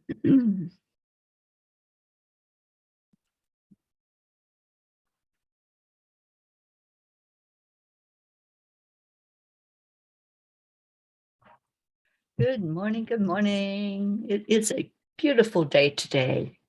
Good morning. Good morning. It is a beautiful day today.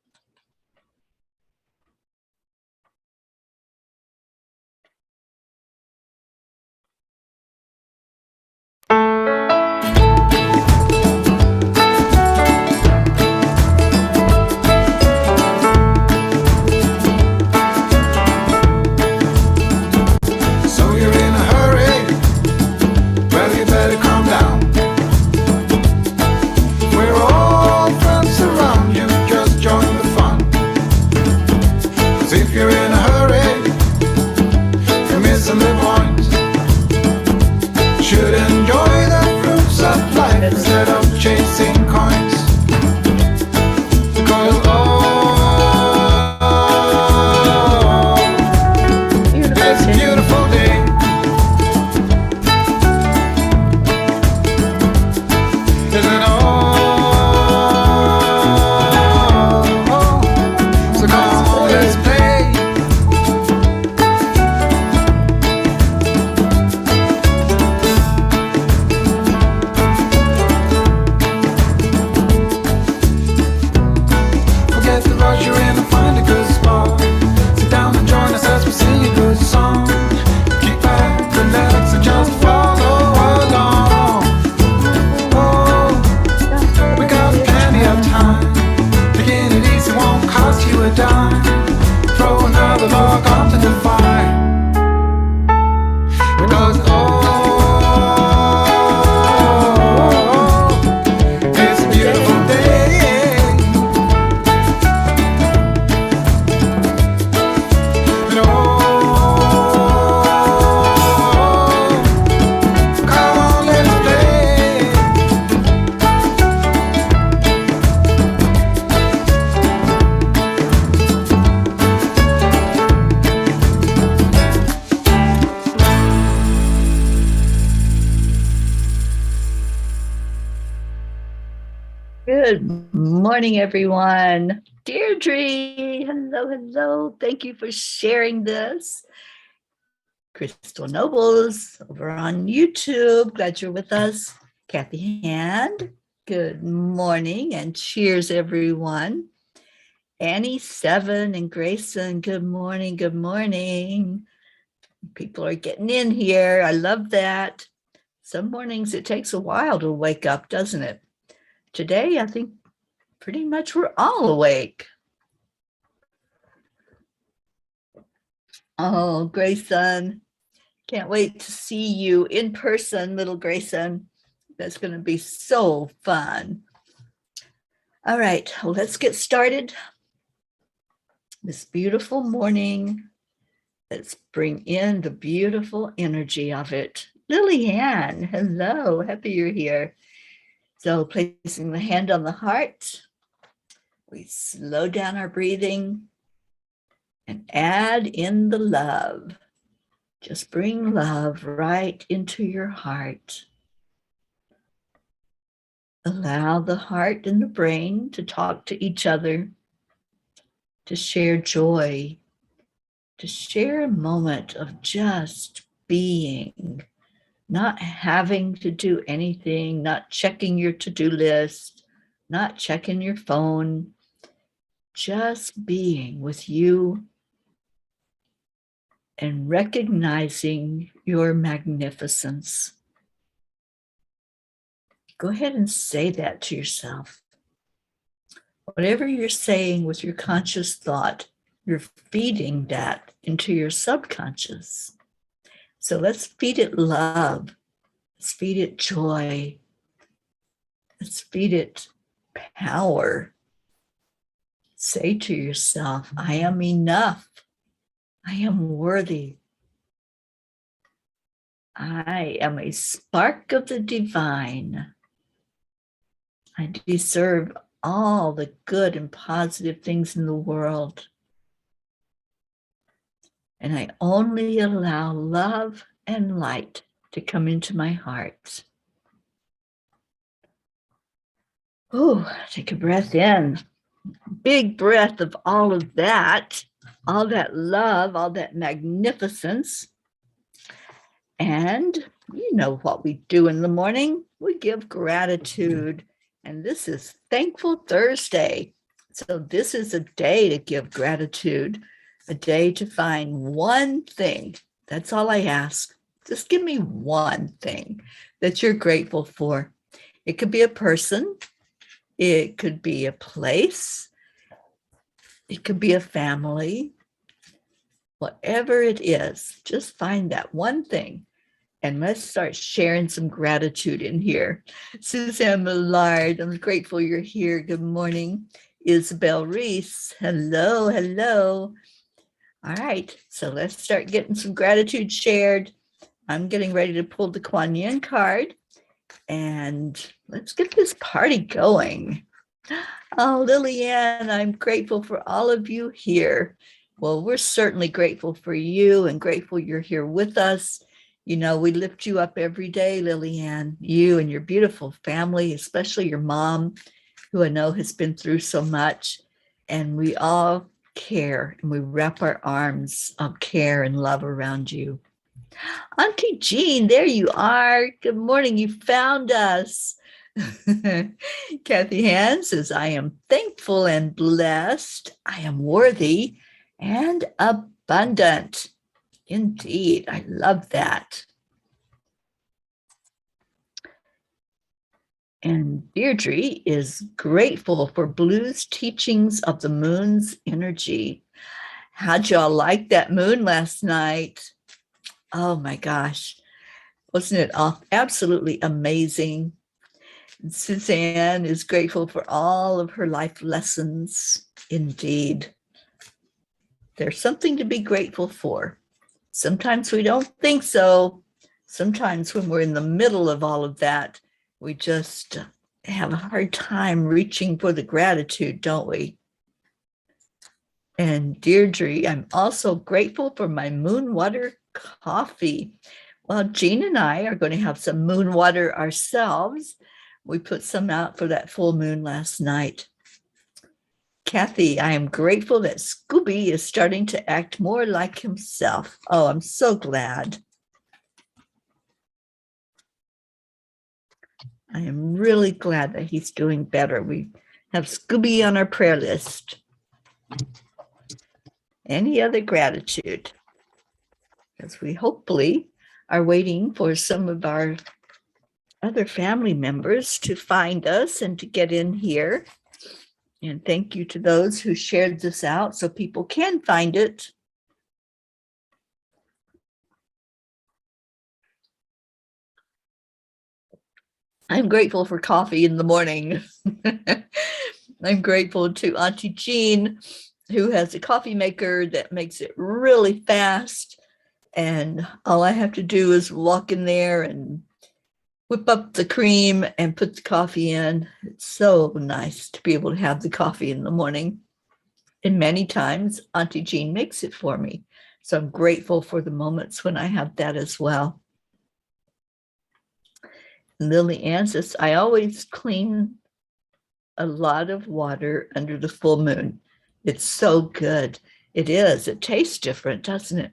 So you're in a hurry? Well, you better calm down. We're all friends around you, just join the fun. 'Cause if you're in a hurry, you're missing the point. Should enjoy the fruits of life instead of chasing coins. Because it's a beautiful day. Isn't all? So come on, let's play. Forget the rush you're in and find a good spot. Sit down and join us as we sing a good song. Kick back, relax, and just follow along. Oh, we got plenty of time. Taking it easy won't cost you a dime. Throw another log onto the fire. Because it's a beautiful day. And come on, let's play. Good morning, everyone. Deirdre, hello, hello. Thank you for sharing this. Crystal Nobles over on YouTube. Glad you're with us. Kathy Hand, good morning and cheers, everyone. Annie Seven and Grayson, good morning, good morning. People are getting in here. I love that. Some mornings it takes a while to wake up, doesn't it? Today, I think pretty much we're all awake. Oh, Grayson, can't wait to see you in person, little Grayson. That's going to be so fun. All right, well, let's get started. This beautiful morning, let's bring in the beautiful energy of it. Lillian, hello, happy you're here. So placing the hand on the heart, we slow down our breathing and add in the love. Just bring love right into your heart. Allow the heart and the brain to talk to each other, to share joy, to share a moment of just being, not having to do anything, not checking your to-do list, not checking your phone, just being with you and recognizing your magnificence. Go ahead and say that to yourself. Whatever you're saying with your conscious thought, you're feeding that into your subconscious. So let's feed it love. Let's feed it joy. Let's feed it power. Say to yourself, I am enough. I am worthy. I am a spark of the divine. I deserve all the good and positive things in the world. And I only allow love and light to come into my heart. Oh, take a breath in. Big breath of all that love, all that magnificence. And you know what we do in the morning? We give gratitude. And this is Thankful Thursday. So this is a day to give gratitude, a day to find one thing. That's all I ask. Just give me one thing that you're grateful for. It could be a person. It could be a place. It could be a family. Whatever it is, just find that one thing. And let's start sharing some gratitude in here. Suzanne Millard, I'm grateful you're here. Good morning. Isabel Reese, hello, hello. All right, so let's start getting some gratitude shared. I'm getting ready to pull the Kuan Yin card. And let's get this party going. Oh, Lillian, I'm grateful for all of you here. Well, we're certainly grateful for you and grateful you're here with us. You know, we lift you up every day, Lillian, you and your beautiful family, especially your mom, who I know has been through so much. And we all care and we wrap our arms of care and love around you. Auntie Jean, there you are. Good morning. You found us. Kathy Hand says, I am thankful and blessed. I am worthy and abundant. Indeed. I love that. And Deirdre is grateful for Blue's teachings of the moon's energy. How'd y'all like that moon last night? Oh my gosh. Wasn't it absolutely amazing? Suzanne is grateful for all of her life lessons. Indeed. There's something to be grateful for. Sometimes we don't think so. Sometimes when we're in the middle of all of that, we just have a hard time reaching for the gratitude, don't we? And Deirdre, I'm also grateful for my moon water coffee. Well, Jean and I are going to have some moon water ourselves. We put some out for that full moon last night. Kathy, I am grateful that Scooby is starting to act more like himself. Oh, I'm so glad. I am really glad that he's doing better. We have Scooby on our prayer list. Any other gratitude? Because we hopefully are waiting for some of our other family members to find us and to get in here. And thank you to those who shared this out so people can find it. I'm grateful for coffee in the morning. I'm grateful to Auntie Jean, who has a coffee maker that makes it really fast. And all I have to do is walk in there and whip up the cream and put the coffee in. It's so nice to be able to have the coffee in the morning. And many times Auntie Jean makes it for me. So I'm grateful for the moments when I have that as well. Lily Ann says, I always clean a lot of water under the full moon. It's so good. It is. It tastes different, doesn't it?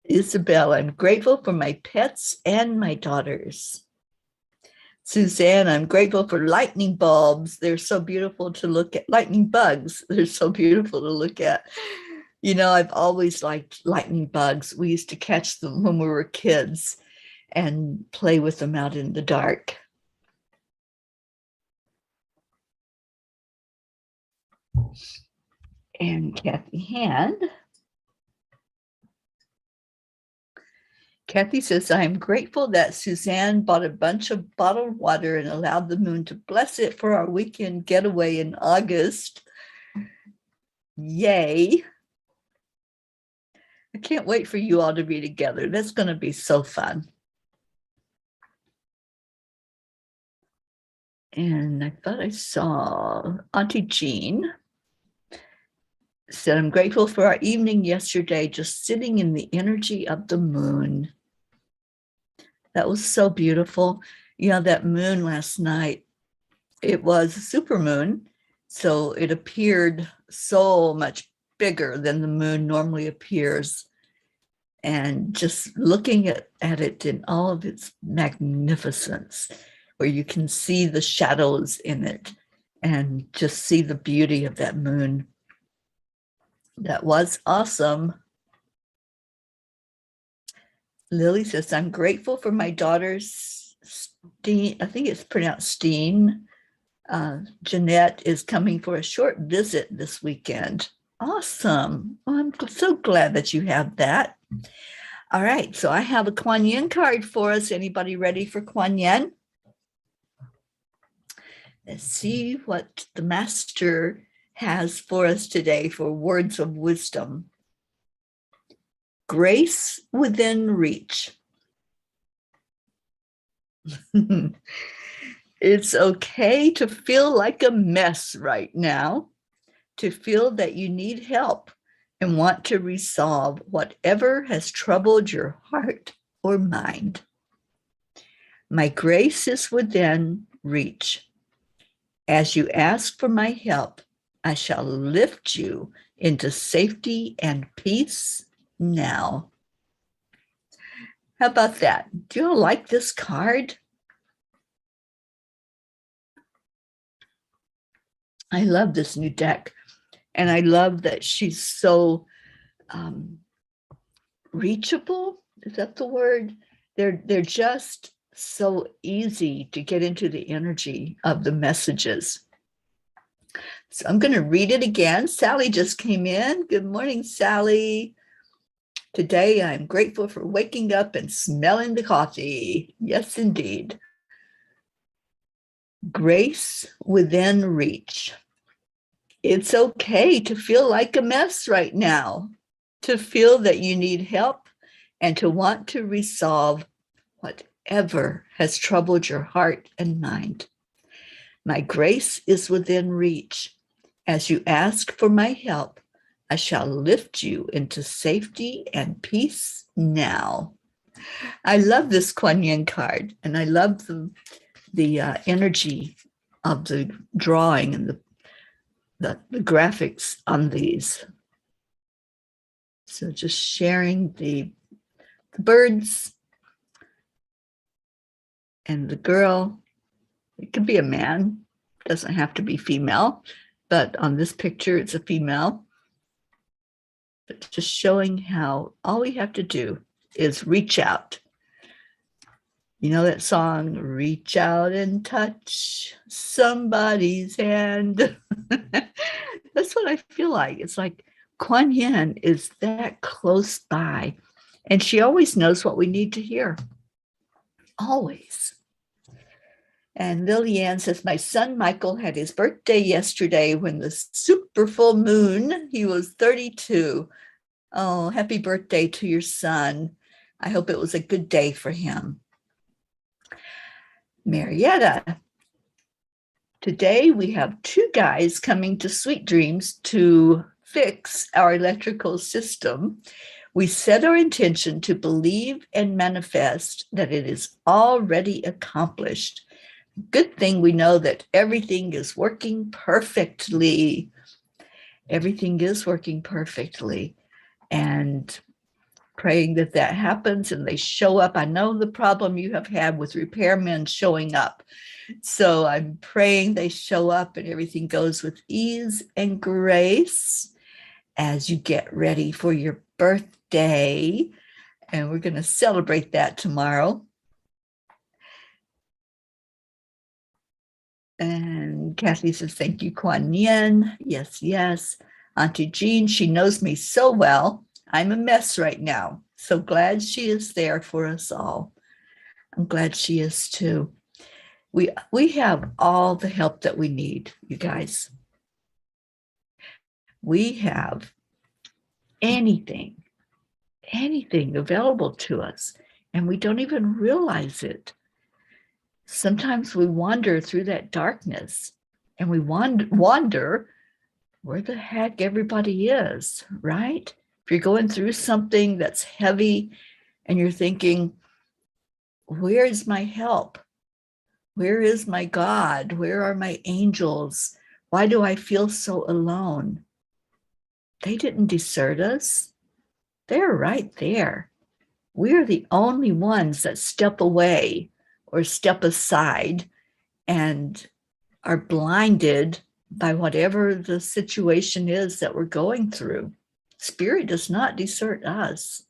Isabel, I'm grateful for my pets and my daughters. Suzanne, I'm grateful for lightning bulbs. They're so beautiful to look at. Lightning bugs, they're so beautiful to look at. You know, I've always liked lightning bugs. We used to catch them when we were kids and play with them out in the dark. And Kathy Hand. Kathy says, I am grateful that Suzanne bought a bunch of bottled water and allowed the moon to bless it for our weekend getaway in August. Yay. I can't wait for you all to be together. That's going to be so fun. And I thought I saw Auntie Jean said, I'm grateful for our evening yesterday, just sitting in the energy of the moon. That was so beautiful. That moon last night, it was a super moon. So it appeared so much bigger than the moon normally appears. And just looking at it in all of its magnificence, where you can see the shadows in it and just see the beauty of that moon. That was awesome. Lily says, I'm grateful for my daughter's Steen, I think it's pronounced Steen. Jeanette is coming for a short visit this weekend. Awesome. Well, I'm so glad that you have that. All right, so I have a Kuan Yin card for us. Anybody ready for Kuan Yin? Let's see what the master has for us today for words of wisdom. Grace within reach. It's okay to feel like a mess right now, to feel that you need help and want to resolve whatever has troubled your heart or mind. My grace is within reach. As you ask for my help, I shall lift you into safety and peace now. How about that? Do you all like this card? I love this new deck. And I love that she's so reachable. Is that the word? They're just so easy to get into the energy of the messages. So I'm going to read it again. Sally just came in. Good morning, Sally. Today, I'm grateful for waking up and smelling the coffee. Yes, indeed. Grace within reach. It's okay to feel like a mess right now, to feel that you need help and to want to resolve whatever has troubled your heart and mind. My grace is within reach. As you ask for my help, I shall lift you into safety and peace now. I love this Kuan Yin card, and I love the energy of the drawing and the graphics on these. So just sharing the birds and the girl. It could be a man, doesn't have to be female, but on this picture it's a female. But just showing how all we have to do is reach out. You know that song, reach out and touch somebody's hand. That's what I feel like. It's like Kuan Yin is that close by, and she always knows what we need to hear. Always. And Lillian says, my son Michael had his birthday yesterday when the super full moon, he was 32. Oh, happy birthday to your son. I hope it was a good day for him. Marietta, today we have 2 guys coming to Sweet Dreams to fix our electrical system. We set our intention to believe and manifest that it is already accomplished. Good thing we know that everything is working perfectly. Everything is working perfectly. And praying that that happens and they show up. I know the problem you have had with repairmen showing up. So I'm praying they show up and everything goes with ease and grace as you get ready for your birthday. And we're going to celebrate that tomorrow. And Kathy says, thank you, Kuan Yin. Yes, yes. Auntie Jean, she knows me so well. I'm a mess right now. So glad she is there for us all. I'm glad she is too. We have all the help that we need, you guys. We have anything available to us, and we don't even realize it. Sometimes we wander through that darkness and we wonder where the heck everybody is, right? If you're going through something that's heavy and you're thinking, where's my help? Where is my God? Where are my angels? Why do I feel so alone? They didn't desert us. They're right there. We're the only ones that step away or step aside and are blinded by whatever the situation is that we're going through. Spirit does not desert us.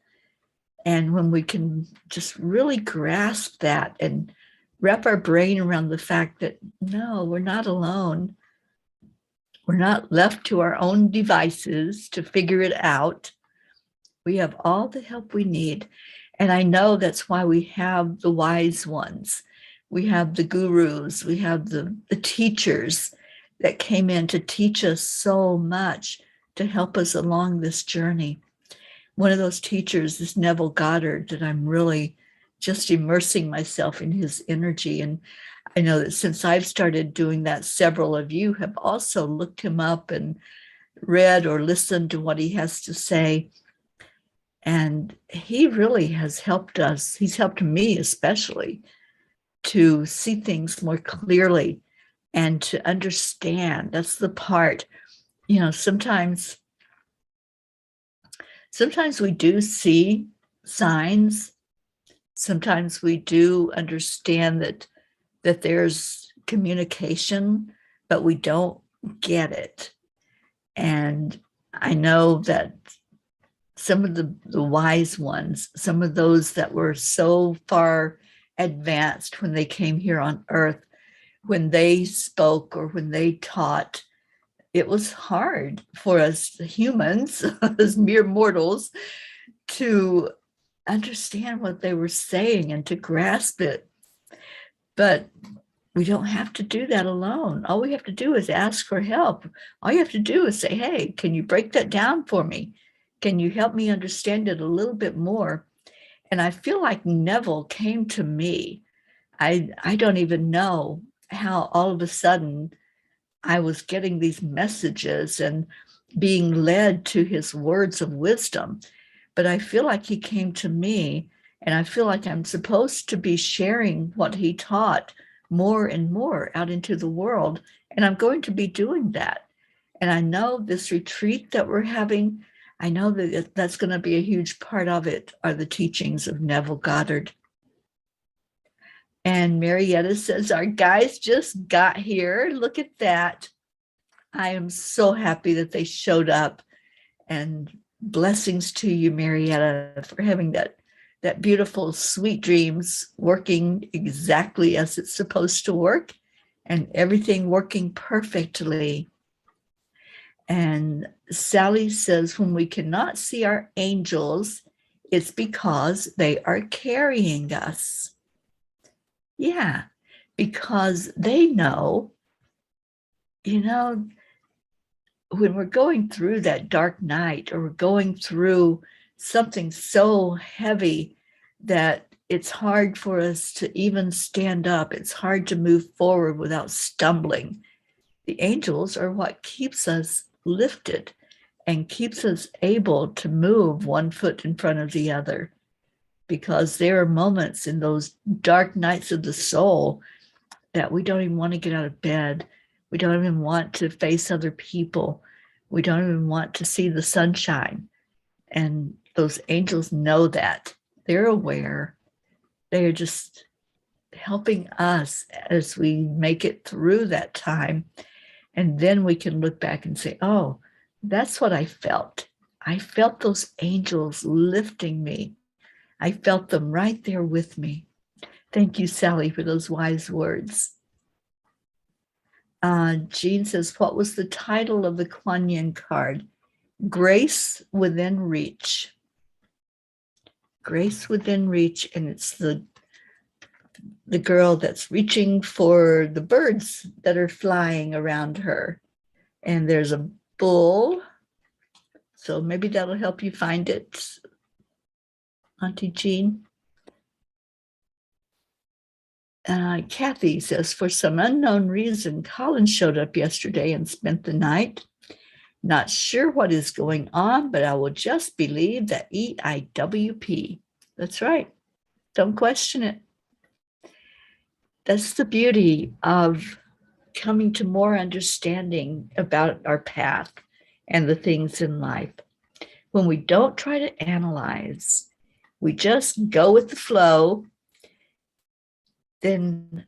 And when we can just really grasp that and wrap our brain around the fact that no, we're not alone. We're not left to our own devices to figure it out. We have all the help we need. And I know that's why we have the wise ones. We have the gurus. We have the teachers that came in to teach us so much to help us along this journey. One of those teachers is Neville Goddard, that I'm really just immersing myself in his energy. And I know that since I've started doing that, several of you have also looked him up and read or listened to what he has to say. And he really has helped us. He's helped me especially to see things more clearly and to understand. That's the part, sometimes we do see signs. Sometimes we do understand that there's communication, but we don't get it. And I know that some of the wise ones, some of those that were so far advanced when they came here on earth, when they spoke or when they taught, it was hard for us humans, as mere mortals, to understand what they were saying and to grasp it. But we don't have to do that alone. All we have to do is ask for help. All you have to do is say, hey, can you break that down for me? Can you help me understand it a little bit more? And I feel like Neville came to me. I don't even know how all of a sudden I was getting these messages and being led to his words of wisdom. But I feel like he came to me, and I feel like I'm supposed to be sharing what he taught more and more out into the world. And I'm going to be doing that. And I know this retreat that we're having, I know that that's going to be a huge part of it, are the teachings of Neville Goddard. And Marietta says, our guys just got here. Look at that. I am so happy that they showed up. And blessings to you, Marietta, for having that beautiful sweet dreams working exactly as it's supposed to work, and everything working perfectly. And Sally says, when we cannot see our angels, it's because they are carrying us. Yeah, because they know, when we're going through that dark night, or we're going through something so heavy that it's hard for us to even stand up, it's hard to move forward without stumbling. The angels are what keeps us lifted and keeps us able to move one foot in front of the other, because there are moments in those dark nights of the soul that we don't even want to get out of bed. We don't even want to face other people. We don't even want to see the sunshine. And those angels know that. They're aware. They're just helping us as we make it through that time. And then we can look back and say, oh, that's what I felt. I felt those angels lifting me. I felt them right there with me. Thank you, Sally, for those wise words. Jean says, what was the title of the Kuan Yin card? Grace Within Reach. Grace Within Reach, and it's the girl that's reaching for the birds that are flying around her. And there's a bull. So maybe that'll help you find it, Auntie Jean. Kathy says, for some unknown reason, Colin showed up yesterday and spent the night. Not sure what is going on, but I will just believe that EIWP. That's right. Don't question it. that's the beauty of coming to more understanding about our path and the things in life. When we don't try to analyze, we just go with the flow, then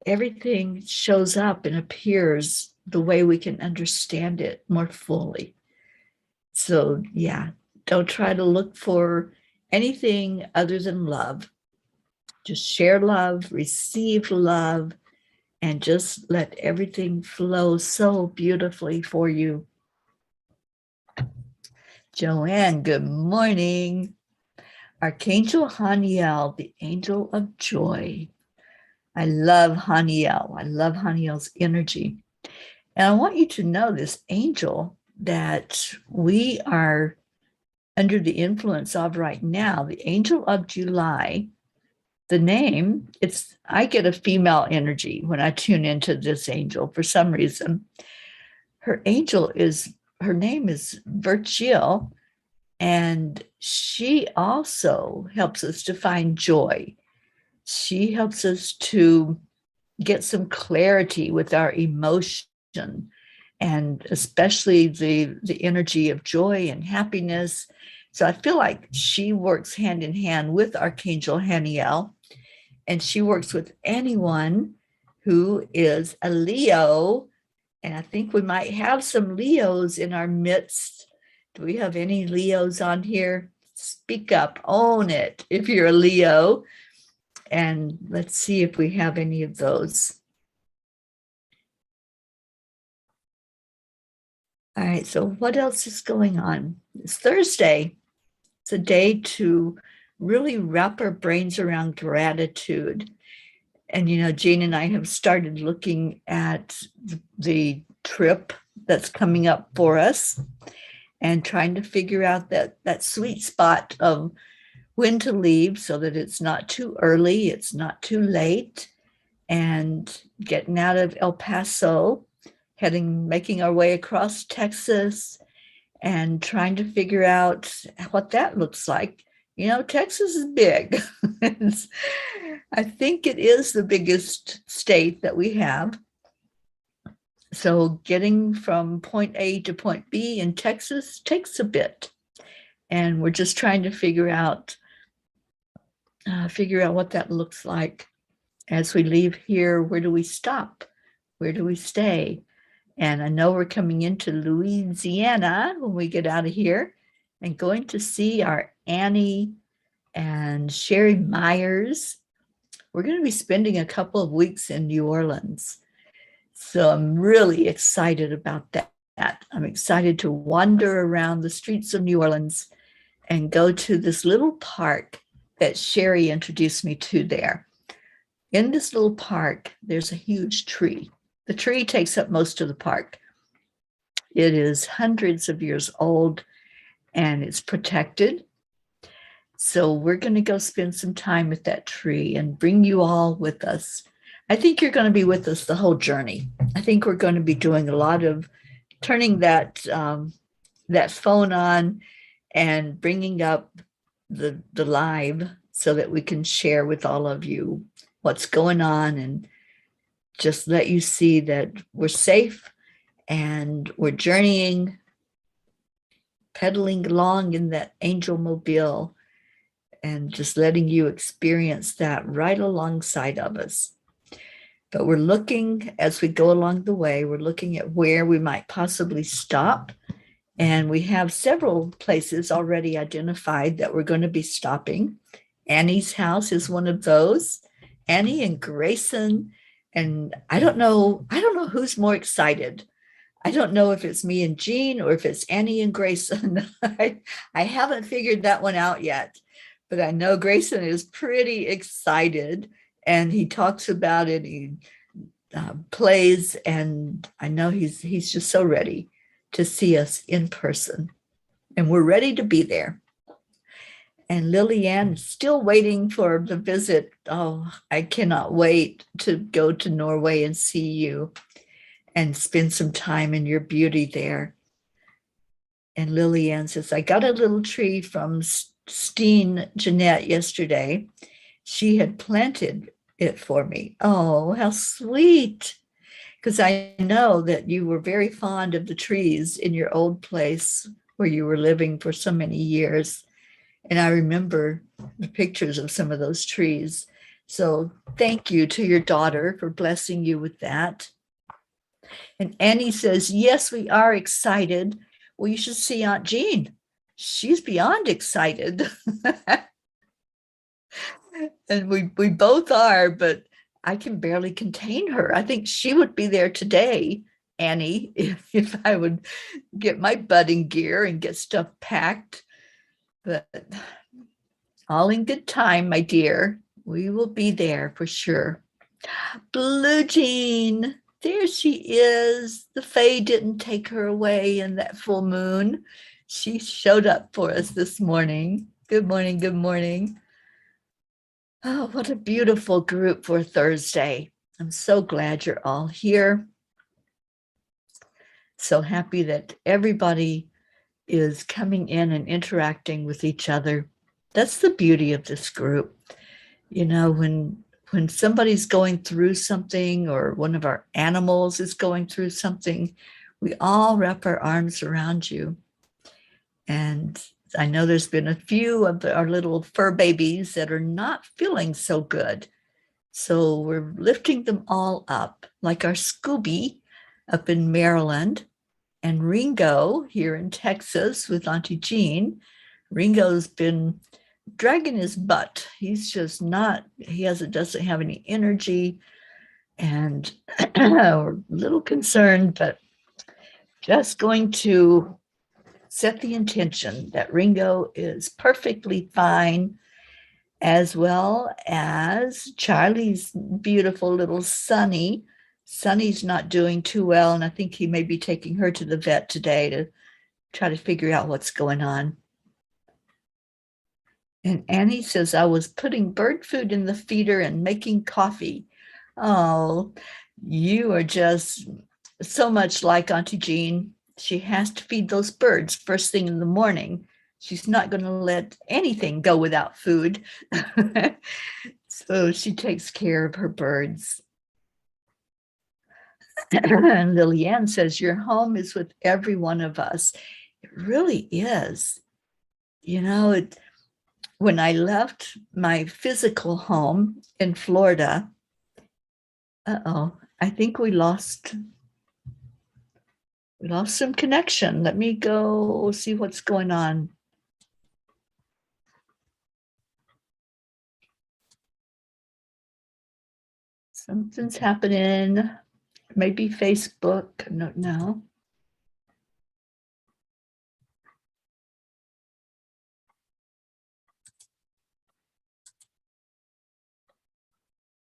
everything shows up and appears the way we can understand it more fully. So, yeah, don't try to look for anything other than love. Just share love, receive love, and just let everything flow so beautifully for you. Joanne, good morning. Archangel Haniel, the angel of joy. I love Haniel. I love Haniel's energy. And I want you to know this angel that we are under the influence of right now, the angel of July. The name, I get a female energy when I tune into this angel for some reason. Her name is Virgil, and she also helps us to find joy. She helps us to get some clarity with our emotion, and especially the energy of joy and happiness. So I feel like she works hand in hand with Archangel Haniel, and she works with anyone who is a Leo. And I think we might have some Leos in our midst. Do we have any Leos on here? Speak up, own it if you're a Leo. And let's see if we have any of those. All right, so what else is going on? It's Thursday. It's a day to really wrap our brains around gratitude. And, Jean and I have started looking at the trip that's coming up for us and trying to figure out that sweet spot of when to leave so that it's not too early, it's not too late, and getting out of El Paso, making our way across Texas, and trying to figure out what that looks like. Texas is big. I think it is the biggest state that we have. So getting from point A to point B in Texas takes a bit. And we're just trying to figure out what that looks like. As we leave here, where do we stop? Where do we stay? And I know we're coming into Louisiana when we get out of here and going to see our Annie and Sherry Myers. We're going to be spending a couple of weeks in New Orleans. So I'm really excited about that. I'm excited to wander around the streets of New Orleans and go to this little park that Sherry introduced me to there. In this little park, there's a huge tree. The tree takes up most of the park. It is hundreds of years old and it's protected. So we're going to go spend some time with that tree and bring you all with us. I think you're going to be with us the whole journey. I think we're going to be doing a lot of turning that phone on and bringing up the live so that we can share with all of you what's going on and just let you see that we're safe and we're journeying, pedaling along in that angel mobile, and just letting you experience that right alongside of us. But we're looking, as we go along the way, we're looking at where we might possibly stop. And we have several places already identified that we're going to be stopping. Annie's house is one of those. Annie and Grayson. And I don't know who's more excited. I don't know if it's me and Jean or if it's Annie and Grayson. I haven't figured that one out yet. But I know Grayson is pretty excited and he talks about it. He plays, and I know he's just so ready to see us in person. And we're ready to be there. And Lillian is still waiting for the visit. Oh, I cannot wait to go to Norway and see you and spend some time in your beauty there. And Lillian says, I got a little tree from Steen Jeanette yesterday. She had planted it for me. Oh, how sweet. Because I know that you were very fond of the trees in your old place where you were living for so many years. And I remember the pictures of some of those trees. So thank you to your daughter for blessing you with that. And Annie says, yes, we are excited. Well, you should see Aunt Jean. She's beyond excited. And we both are, but I can barely contain her. I think she would be there today, Annie, if I would get my butt in gear and get stuff packed. But all in good time, my dear. We will be there for sure. Blue Jean, there she is. The Fae didn't take her away in that full moon. She showed up for us this morning. Good morning, good morning. Oh, what a beautiful group for Thursday. I'm so glad you're all here. So happy that everybody is coming in and interacting with each other. That's the beauty of this group. You know, when somebody's going through something or one of our animals is going through something, we all wrap our arms around you. And I know there's been a few of our little fur babies that are not feeling so good. So we're lifting them all up, like our Scooby up in Maryland and Ringo here in Texas with Auntie Jean. Ringo's been dragging his butt. He's just not, doesn't have any energy, and we're a little concerned, but just going to set the intention that Ringo is perfectly fine, as well as Charlie's beautiful little Sonny. Sonny's not doing too well, and I think he may be taking her to the vet today to try to figure out what's going on. And Annie says, I was putting bird food in the feeder and making coffee. Oh, you are just so much like Auntie Jean. She has to feed those birds first thing in the morning. She's not going to let anything go without food. So she takes care of her birds. And Liliane says, your home is with every one of us. It really is. You know, when I left my physical home in Florida, I think we lost some connection. Let me go see what's going on. Something's happening. Maybe Facebook. I don't know.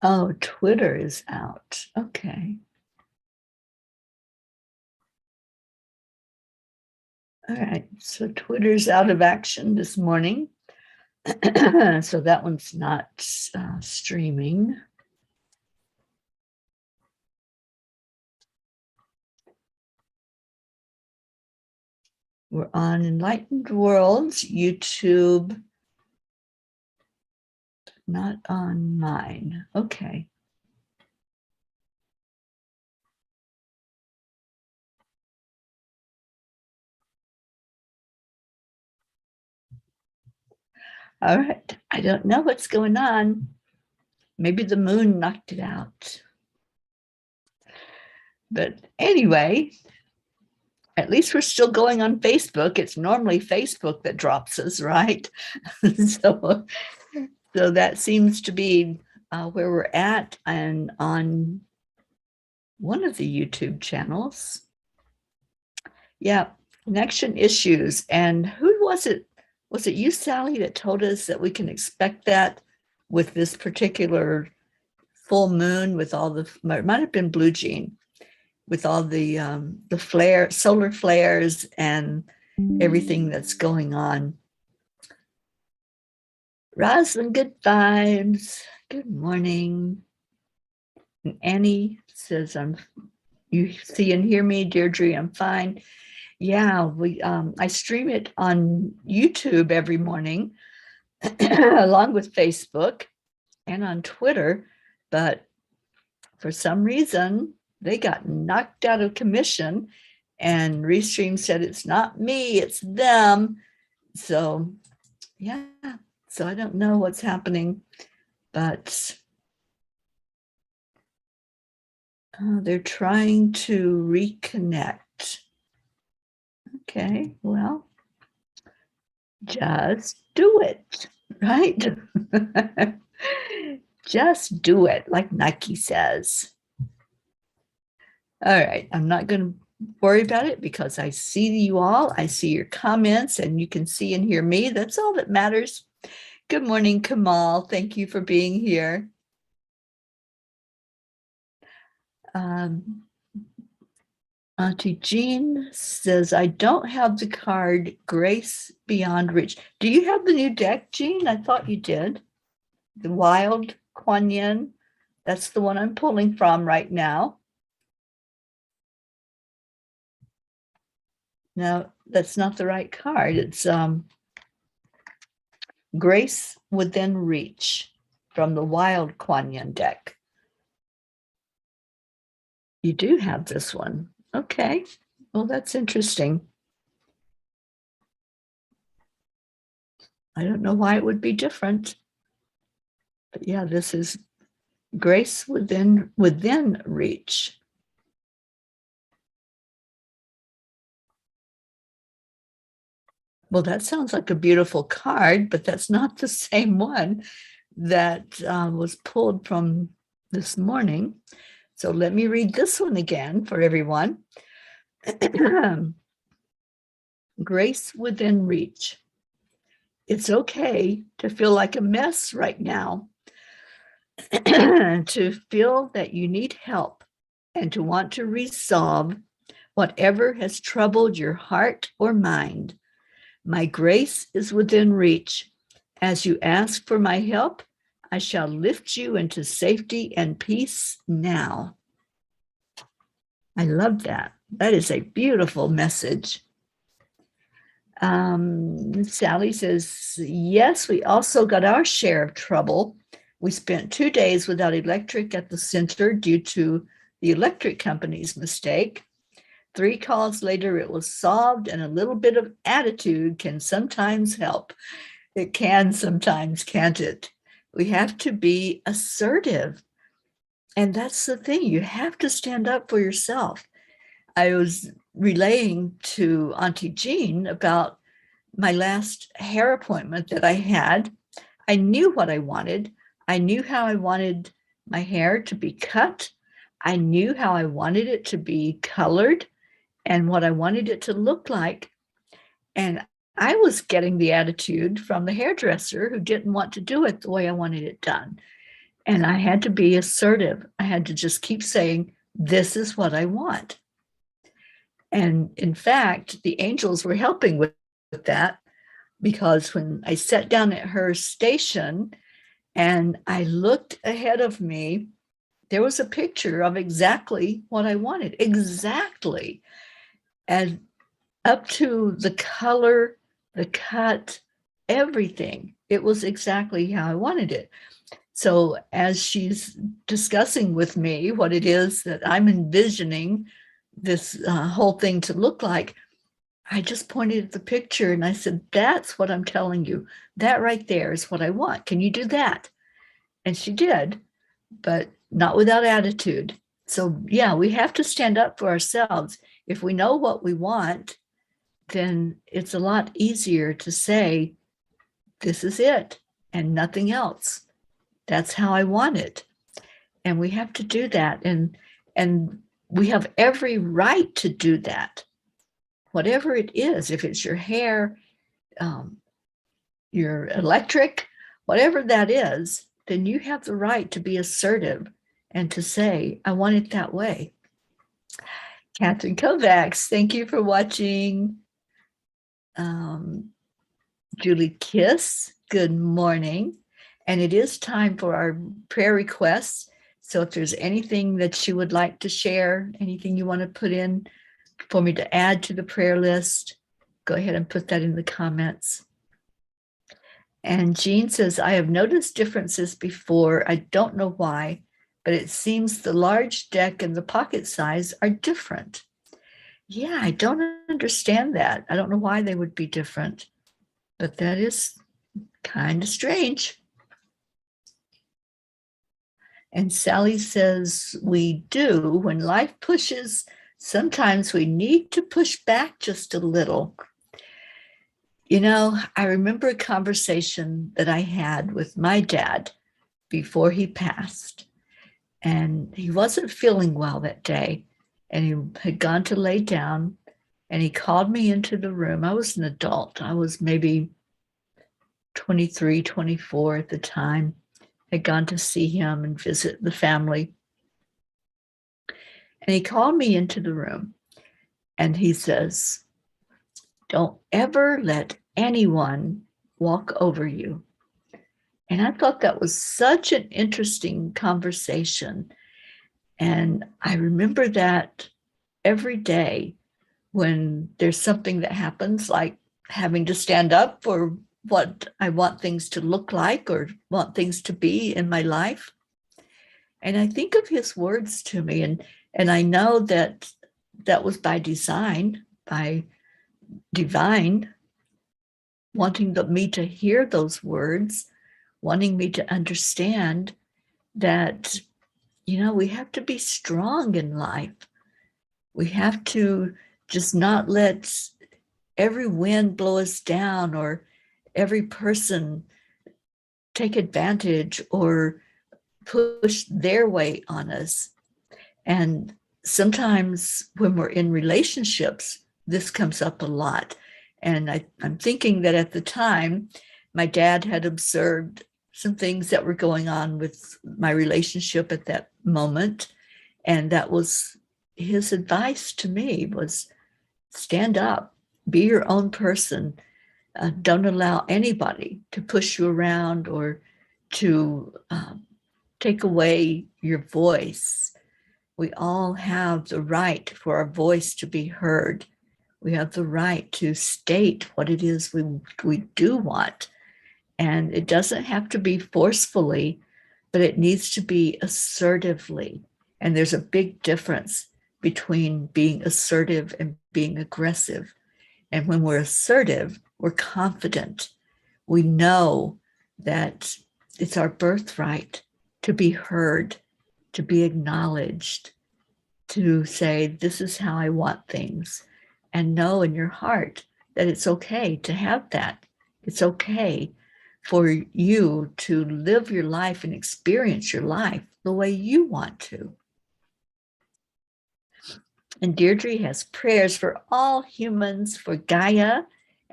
Oh, Twitter is out. Okay. All right. So Twitter's out of action this morning. So that one's not streaming. We're on Enlightened Worlds, YouTube. Not on mine. Okay. All right. I don't know what's going on. Maybe the moon knocked it out. But anyway, at least we're still going on Facebook. It's normally Facebook that drops us, right? So that seems to be where we're at, and on one of the YouTube channels. Yeah, connection issues. And who was it? Was it you, Sally, that told us that we can expect that with this particular full moon, with all the, it might have been Blue Jean, with all the solar flares and everything that's going on. Rosalind, good vibes. Good morning. And Annie says, you see and hear me, Deirdre, I'm fine. Yeah, I stream it on YouTube every morning, along with Facebook and on Twitter. but for some reason, they got knocked out of commission, and Restream said, it's not me, it's them. So, yeah, so I don't know what's happening, but they're trying to reconnect. Okay, well, just do it, right? Just do it, like Nike says. All right, I'm not going to worry about it because I see you all. I see your comments, and you can see and hear me. That's all that matters. Good morning, Kamal. Thank you for being here. Auntie Jean says, I don't have the card Grace Beyond Reach. Do you have the new deck, Jean? I thought you did. The Wild Kuan Yin. That's the one I'm pulling from right now. No, that's not the right card. It's Grace Within Reach from the Wild Kuan Yin deck. You do have this one. Okay, well, that's interesting. I don't know why it would be different. But yeah, this is Grace Within Reach. Well, that sounds like a beautiful card, but that's not the same one that was pulled from this morning. So let me read this one again for everyone. Grace Within Reach. It's okay to feel like a mess right now, to feel that you need help, and to want to resolve whatever has troubled your heart or mind. My grace is within reach. As you ask for my help, I shall lift you into safety and peace now. I love that. That is a beautiful message. Sally says, yes, we also got our share of trouble. We spent 2 days without electric at the center due to the electric company's mistake. 3 calls later, it was solved, and a little bit of attitude can sometimes help. It can sometimes, can't it? We have to be assertive. And that's the thing. You have to stand up for yourself. I was relaying to Auntie Jean about my last hair appointment that I had. I knew what I wanted. I knew how I wanted my hair to be cut. I knew how I wanted it to be colored and what I wanted it to look like. And I was getting the attitude from the hairdresser who didn't want to do it the way I wanted it done. And I had to be assertive. I had to just keep saying, this is what I want. And in fact, the angels were helping with that, because when I sat down at her station and I looked ahead of me, there was a picture of exactly what I wanted, exactly. And up to the color, the cut, everything, it was exactly how I wanted it. So as she's discussing with me what it is that I'm envisioning this whole thing to look like, I just pointed at the picture and I said, that's what I'm telling you. That right there is what I want. Can you do that? And she did, but not without attitude. So yeah, we have to stand up for ourselves. If we know what we want, then it's a lot easier to say, this is it and nothing else. That's how I want it. And we have to do that. And we have every right to do that. Whatever it is, if it's your hair, your electric, whatever that is, then you have the right to be assertive and to say, I want it that way. Catherine Kovacs, thank you for watching. Julie Kiss, good morning. And it is time for our prayer requests. So if there's anything that you would like to share, anything you want to put in for me to add to the prayer list, go ahead and put that in the comments. And Jean says, I have noticed differences before. I don't know why. but it seems the large deck and the pocket size are different. Yeah, I don't understand that. I don't know why they would be different, but that is kind of strange. And Sally says, we do. When life pushes, sometimes we need to push back just a little. You know, I remember a conversation that I had with my dad before he passed, and he wasn't feeling well that day, and he had gone to lay down, and he called me into the room. I was an adult. I was maybe 23, 24 at the time. Had gone to see him and visit the family. And he called me into the room and he says, don't ever let anyone walk over you. And I thought that was such an interesting conversation. And I remember that every day when there's something that happens, like having to stand up for what I want things to look like or want things to be in my life. And I think of his words to me, and I know that that was by design, by divine, wanting me to hear those words, wanting me to understand that, you know, we have to be strong in life. We have to just not let every wind blow us down or every person take advantage or push their way on us. And sometimes when we're in relationships, this comes up a lot. And I'm thinking that at the time, my dad had observed some things that were going on with my relationship at that moment. And that was his advice to me was stand up, be your own person. Don't allow anybody to push you around or to take away your voice. We all have the right for our voice to be heard. We have the right to state what it is we do want. And it doesn't have to be forcefully, but it needs to be assertively. And there's a big difference between being assertive and being aggressive. And when we're assertive, we're confident. We know that it's our birthright to be heard, to be acknowledged, to say, this is how I want things, and know in your heart that it's okay to have that. It's okay for you to live your life and experience your life the way you want to. And Deirdre has prayers for all humans, for Gaia,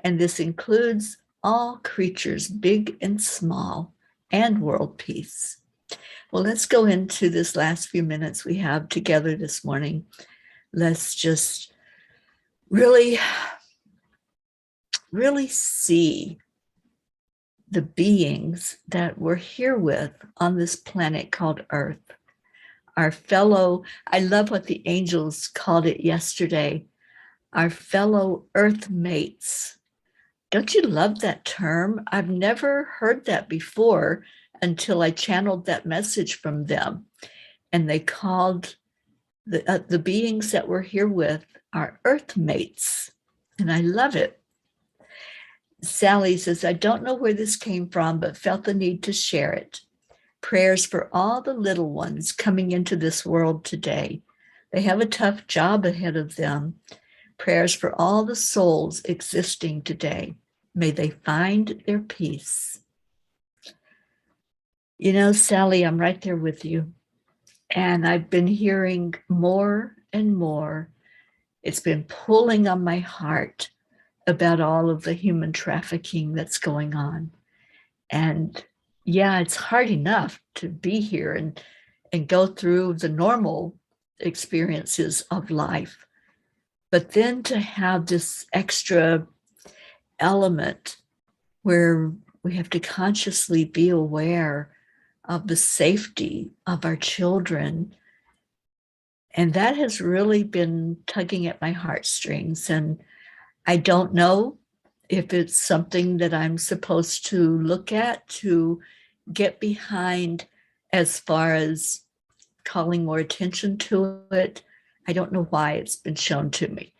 and this includes all creatures, big and small, and world peace. Well, let's go into this last few minutes we have together this morning. Let's just really see the beings that we're here with on this planet called Earth. Our fellow, I love what the angels called it yesterday, our fellow Earth mates. Don't you love that term? I've never heard that before until I channeled that message from them. And they called the beings that we're here with our Earth mates. And I love it. Sally says, I don't know where this came from, but felt the need to share it. Prayers for all the little ones coming into this world today. They have a tough job ahead of them. Prayers for all the souls existing today. May they find their peace. You know, Sally, I'm right there with you. And I've been hearing more and more. It's been pulling on my heart about all of the human trafficking that's going on. And yeah, it's hard enough to be here and go through the normal experiences of life. But then to have this extra element where we have to consciously be aware of the safety of our children. And that has really been tugging at my heartstrings. And I don't know if it's something that I'm supposed to look at to get behind as far as calling more attention to it. I don't know why it's been shown to me,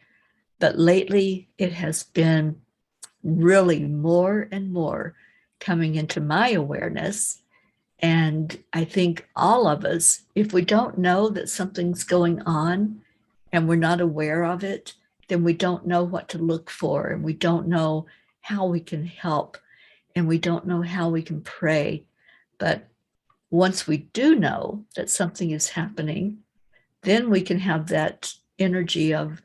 but lately it has been really more and more coming into my awareness. And I think all of us, if we don't know that something's going on and we're not aware of it, then we don't know what to look for, and we don't know how we can help, and we don't know how we can pray. But once we do know that something is happening, then we can have that energy of,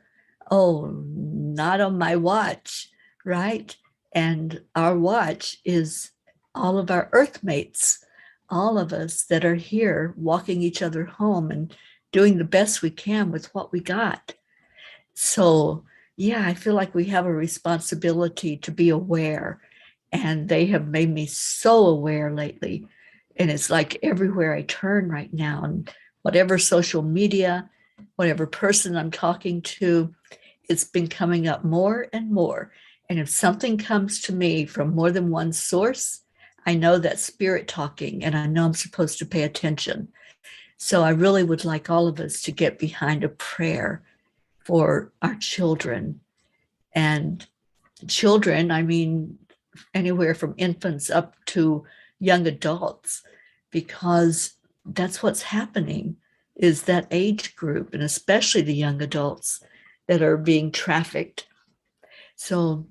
oh, not on my watch, right? And our watch is all of our earthmates, all of us that are here walking each other home and doing the best we can with what we got. So, yeah, I feel like we have a responsibility to be aware, and they have made me so aware lately. And it's like everywhere I turn right now, and whatever social media, whatever person I'm talking to, it's been coming up more and more. And if something comes to me from more than one source, I know that's spirit talking, and I know I'm supposed to pay attention. So I really would like all of us to get behind a prayer for our children. And children, I mean, anywhere from infants up to young adults, because that's what's happening, is that age group, and especially the young adults that are being trafficked. So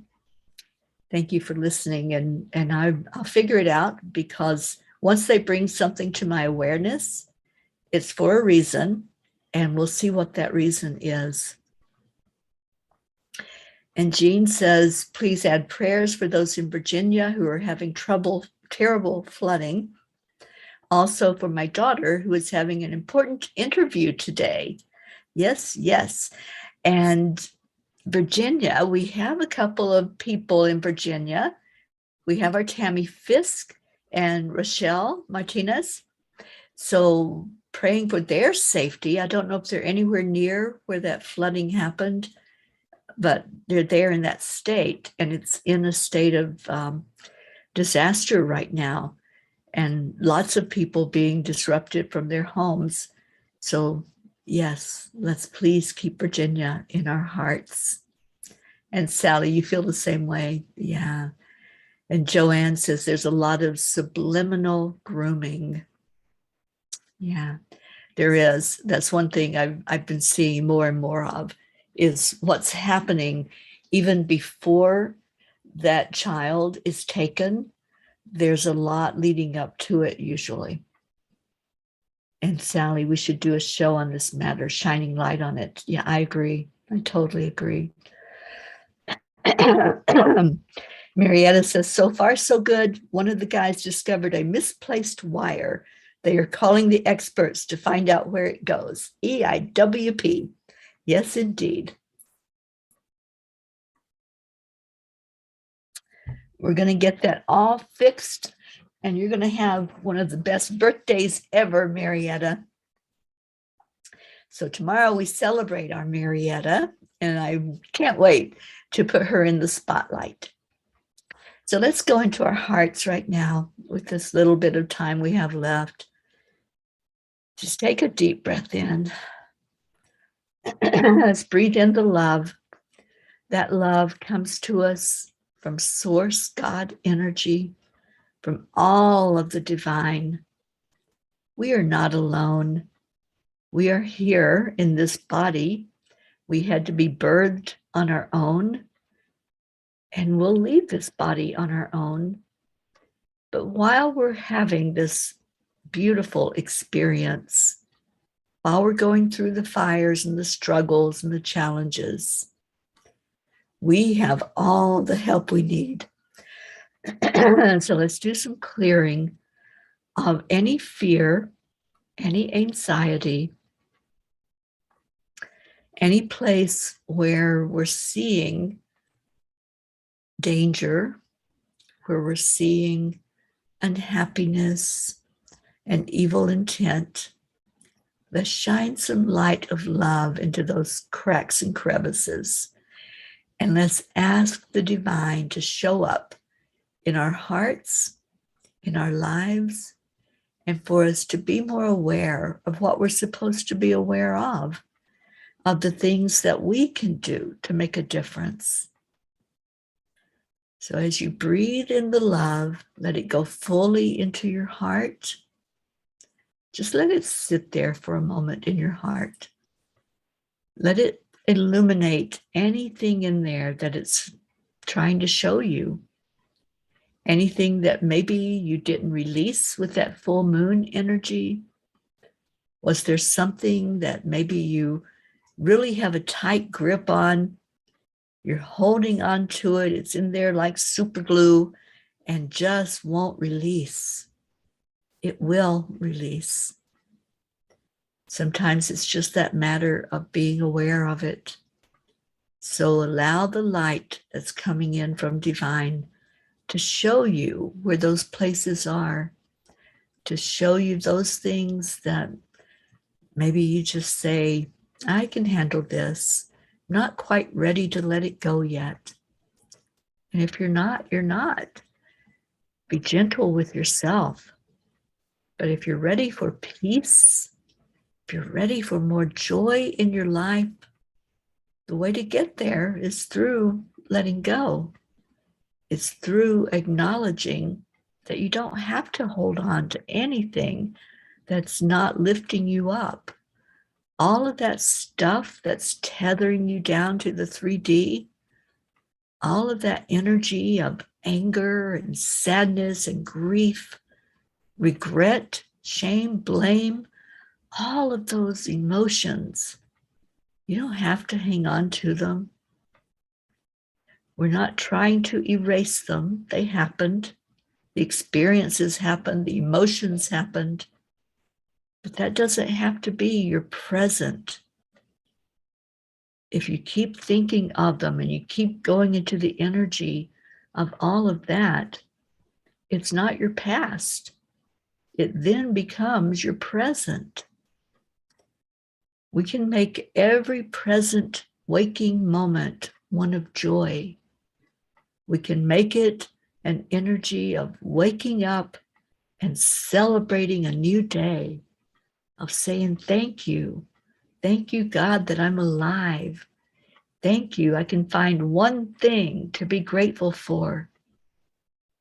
thank you for listening. And I'll figure it out, because once they bring something to my awareness, it's for a reason, and we'll see what that reason is. And Jean says, please add prayers for those in Virginia who are having trouble, terrible flooding. Also for my daughter, who is having an important interview today. Yes, yes. And Virginia, we have a couple of people in Virginia. We have our Tammy Fisk and Rochelle Martinez. So praying for their safety. I don't know if they're anywhere near where that flooding happened, but they're there in that state, and it's in a state of disaster right now, and lots of people being disrupted from their homes. So yes, let's please keep Virginia in our hearts. And Sally, you feel the same way? Yeah. And Joanne says there's a lot of subliminal grooming. Yeah, there is. That's one thing I've been seeing more and more of, is what's happening even before that child is taken. There's a lot leading up to it usually. And Sally, we should do a show on this matter, shining light on it. Yeah, I agree. I totally agree. Marietta says, so far so good. One of the guys discovered a misplaced wire. They are calling the experts to find out where it goes. EIWP. Yes, indeed. We're going to get that all fixed, and you're going to have one of the best birthdays ever, Marietta. So tomorrow we celebrate our Marietta, and I can't wait to put her in the spotlight. So let's go into our hearts right now with this little bit of time we have left. Just take a deep breath in. Let's breathe in the love. That love comes to us from Source God energy, from all of the divine. We are not alone. We are here in this body. We had to be birthed on our own, and we'll leave this body on our own. But while we're having this beautiful experience, while we're going through the fires and the struggles and the challenges, we have all the help we need. So let's do some clearing of any fear, any anxiety, any place where we're seeing danger, where we're seeing unhappiness and evil intent. Let's shine some light of love into those cracks and crevices. And let's ask the divine to show up in our hearts, in our lives, and for us to be more aware of what we're supposed to be aware of the things that we can do to make a difference. So as you breathe in the love, let it go fully into your heart. Just let it sit there for a moment in your heart. Let it illuminate anything in there that it's trying to show you. Anything that maybe you didn't release with that full moon energy. Was there something that maybe you really have a tight grip on? You're holding on to it. It's in there like super glue and just won't release. It will release. Sometimes it's just that matter of being aware of it. So allow the light that's coming in from divine to show you where those places are, to show you those things that maybe you just say, I can handle this. Not quite ready to let it go yet. And if you're not, you're not. Be gentle with yourself. But if you're ready for peace, if you're ready for more joy in your life, the way to get there is through letting go. It's through acknowledging that you don't have to hold on to anything that's not lifting you up. All of that stuff that's tethering you down to the 3D, all of that energy of anger and sadness and grief, regret, shame, blame, all of those emotions, you don't have to hang on to them. We're not trying to erase them. They happened. The experiences happened. The emotions happened. But that doesn't have to be your present. If you keep thinking of them and you keep going into the energy of all of that, it's not your past. It then becomes your present. We can make every present waking moment one of joy. We can make it an energy of waking up and celebrating a new day, of saying, thank you. Thank you, God, that I'm alive. Thank you. I can find one thing to be grateful for.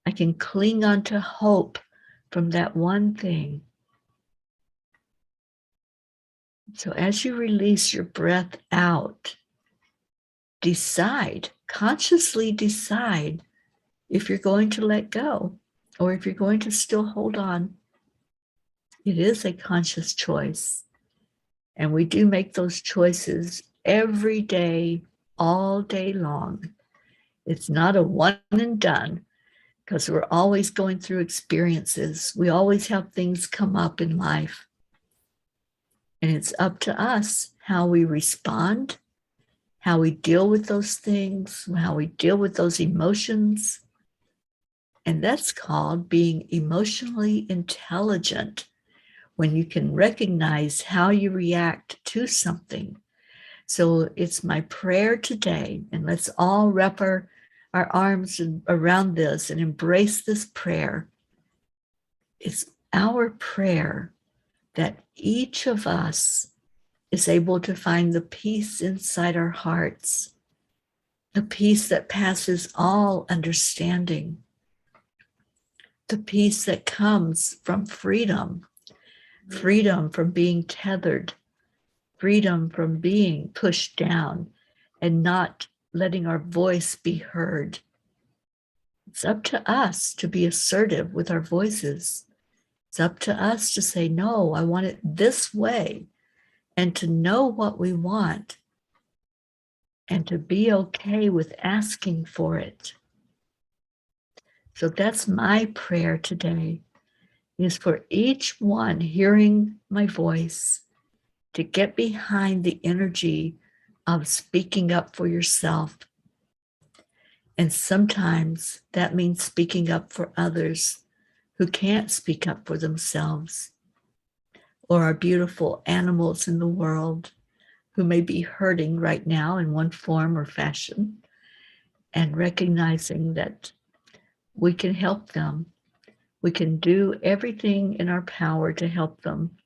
I can cling on to hope from that one thing. So as you release your breath out, consciously decide if you're going to let go or if you're going to still hold on. It is a conscious choice. And we do make those choices every day, all day long. It's not a one and done because we're always going through experiences. We always have things come up in life. And it's up to us how we respond, how we deal with those things, how we deal with those emotions. And that's called being emotionally intelligent, when you can recognize how you react to something. So it's my prayer today, and let's all wrap our arms around this and embrace this prayer. It's our prayer that each of us is able to find the peace inside our hearts, the peace that passes all understanding, the peace that comes from freedom from being tethered, freedom from being pushed down and not letting our voice be heard. It's up to us to be assertive with our voices. It's up to us to say, no, I want it this way, and to know what we want and to be okay with asking for it. So that's my prayer today, is for each one hearing my voice to get behind the energy of speaking up for yourself. And sometimes that means speaking up for others who can't speak up for themselves, or our beautiful animals in the world who may be hurting right now in one form or fashion, and recognizing that we can help them. We can do everything in our power to help them.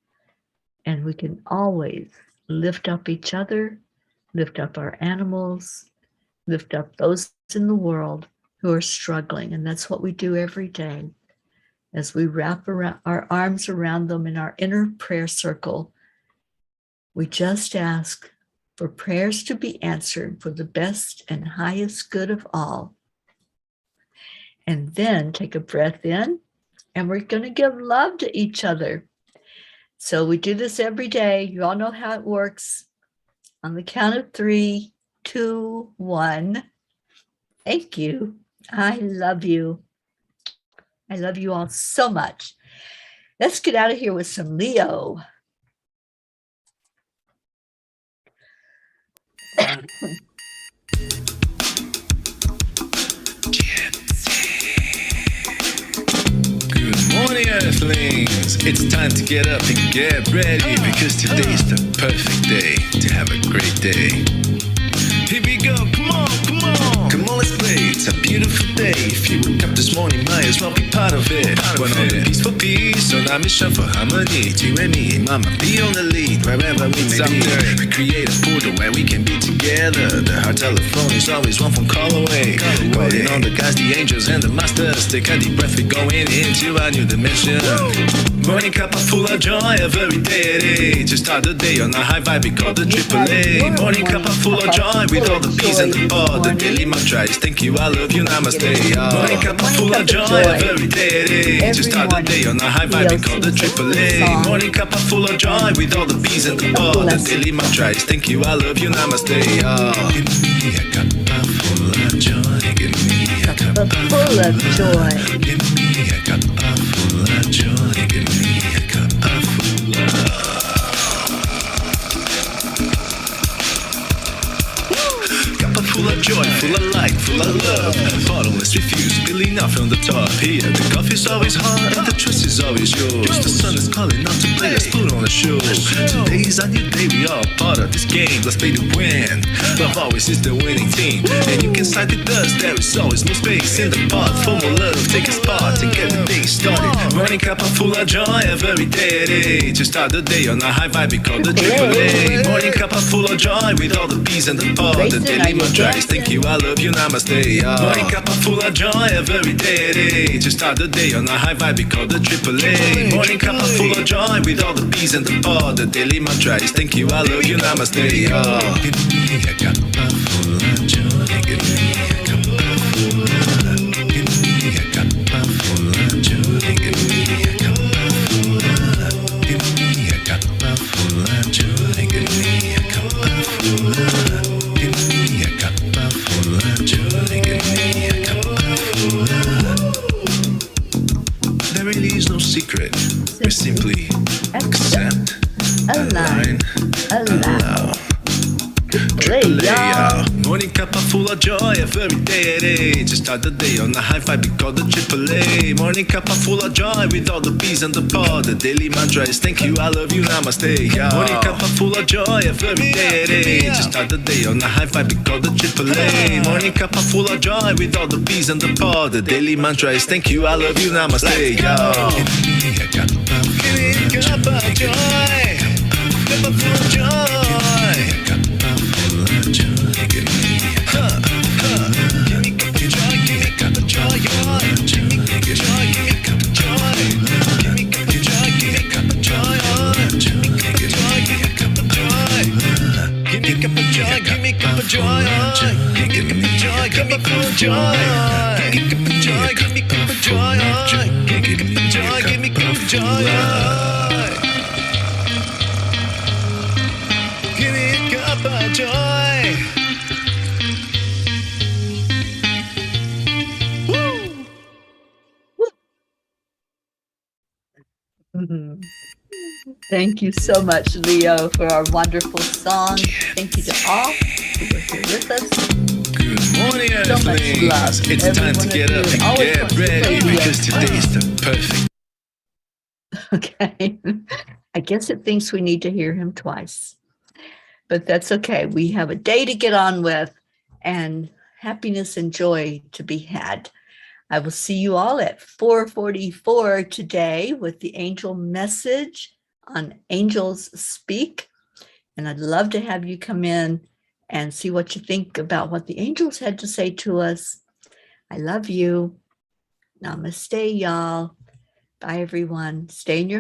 And we can always lift up each other, lift up our animals, lift up those in the world who are struggling. And that's what we do every day as we wrap around our arms around them in our inner prayer circle. We just ask for prayers to be answered for the best and highest good of all. And then take a breath in, and we're going to give love to each other. So we do this every day. You all know how it works. On the count of 3, 2, 1. Thank you. I love you. I love you all so much. Let's get out of here with some Leo. Good morning, Earthlings. It's time to get up and get ready because today's the perfect day to have a great day. Here we go, come on, come on. Come on, let's play. It's a beautiful day. If you woke up this morning, might as well be part of it. One on the peace for peace, on our mission for harmony. You and me, mama, be on the lead wherever we may be. We create a portal where we can be together. The heart telephone is always one phone call away. Calling on the guys, the angels, and the masters. Take a deep breath, we're going into a new dimension. Morning Cuppa Fulla Joy, every day. To start the day on a high vibe, we call the AAA. Morning Cuppa Fulla Joy, with all the P's and the pod. The daily mantra is thank you, I love you, namaste. Morning Cuppa Fulla Joy, every day. To start the day on a high vibe, we call the AAA. Morning Cuppa Fulla Joy, with all the P's and the pod. The daily mantra is thank you, I love you, namaste. Give me a cuppa full of joy. Give me a cuppa full of joy. Give me a cuppa full of joy. Give me a cuppa full of. Cuppa full of joy, full of light, full of love. Bottomless refuse, spilling out from the top. Here, the coffee's always hot and the trust is always yours. The sun is calling out to play, let's put on a show. Today's a new day, we are part of this game. Let's play to win. Love always is the winning team. And you can side with us, there is always no space in the pot. For more love, take a spot and get the day started. Morning Cuppa Fulla Joy, every day. To start the day on a high vibe, we call the AAA. Morning Cuppa Fulla Joy, with all the P's and the pod. The daily mantra is thank you, I love you, namaste. Morning Cuppa Fulla Joy, every day. To start the day on a high vibe, we call the AAA. Morning Cuppa Fulla Joy, with all the P's and the pod. The daily mantra is thank you, I love you, namaste. Give me a cuppa full of joy. Give me a cuppa full of. Give me a cuppa full of joy. Give me a cuppa full of. Give me a cuppa full of joy. Give me a cuppa full of. Give me a cuppa full of joy. Give me a cuppa full of. There really is no secret. We simply accept, align, allow. AAA, morning Cuppa Fulla Joy, every day. To start the day on a high vibe, we call the AAA. Morning Cuppa Fulla Joy, with all the P's and the pod. The daily mantra is thank you, I love you, namaste. Morning Cuppa Fulla Joy, every day. To start the day on a high vibe, we call the AAA. Morning Cuppa Fulla Joy, with all the P's and the pod. The daily mantra is thank you, I love you, namaste. Give me a cuppa full of joy. Cuppa full of joy. Give me a cuppa give me cuppa joy, give me cuppa joy, give me cuppa joy, give me cuppa joy, give me cuppa joy, give me cuppa joy, give me cuppa joy, give me cuppa joy, give me cuppa joy, give me cuppa joy, give me cuppa joy, give me cuppa joy, give me cuppa joy, give me cuppa joy, give me cuppa joy, give me cuppa joy, give me cuppa joy. Mhm. Thank you so much, Leo, for our wonderful song. Thank you to all who were here with us. Good morning, So much Earthlings. love. It's Every time to one of get you up and always get wants to ready play because Leo. today's the perfect. Okay. I guess it thinks we need to hear him twice, but that's okay. We have a day to get on with and happiness and joy to be had. I will see you all at 4:44 today with the angel message on Angels Speak. And I'd love to have you come in and see what you think about what the angels had to say to us. I love you. Namaste, y'all. Bye, everyone. Stay in your